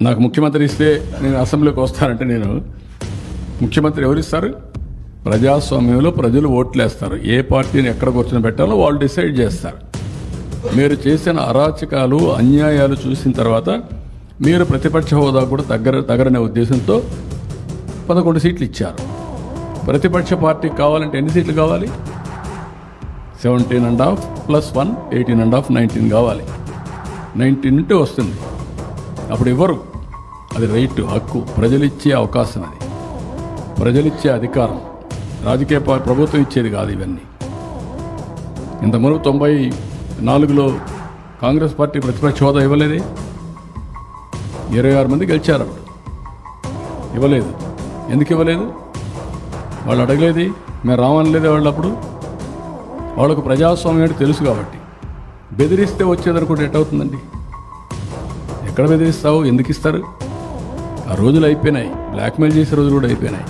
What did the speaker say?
నాకు ముఖ్యమంత్రి ఇస్తే నేను అసెంబ్లీకి వస్తానంటే నేను ముఖ్యమంత్రి ఎవరిస్తారు? ప్రజాస్వామ్యంలో ప్రజలు ఓట్లేస్తారు. ఏ పార్టీని ఎక్కడ కూర్చొని పెట్టాలో వాళ్ళు డిసైడ్ చేస్తారు. మీరు చేసిన అరాచకాలు అన్యాయాలు చూసిన తర్వాత మీరు ప్రతిపక్ష హోదా కూడా తగ్గరనే ఉద్దేశంతో 11 సీట్లు ఇచ్చారు. ప్రతిపక్ష పార్టీకి కావాలంటే ఎన్ని సీట్లు కావాలి? 17.5 + 1 18.5 19 కావాలి. 19 ఉంటే వస్తుంది. అప్పుడు ఇవ్వరు. అది రైట్, హక్కు, ప్రజలిచ్చే అవకాశం, అది ప్రజలిచ్చే అధికారం. రాజకీయ ప్రభుత్వం ఇచ్చేది కాదు ఇవన్నీ. ఇంతకుముందు 94లో కాంగ్రెస్ పార్టీ ప్రతిపక్ష హోదా ఇవ్వలేదే. 26 మంది గెలిచారు. అప్పుడు ఇవ్వలేదు. ఎందుకు ఇవ్వలేదు? వాళ్ళు అడగలేదు, మేము రావనలేదే. వాళ్ళు అప్పుడు వాళ్ళకు ప్రజాస్వామ్యం అంటే తెలుసు కాబట్టి. బెదిరిస్తే వచ్చేదనుకుంటే ఎట్టవుతుందండి? ఎక్కడ బెదిరిస్తావు? ఎందుకు ఇస్తారు? ఆ రోజులు అయిపోయినాయి. బ్లాక్మెయిల్ చేసే రోజులు కూడా అయిపోయినాయి.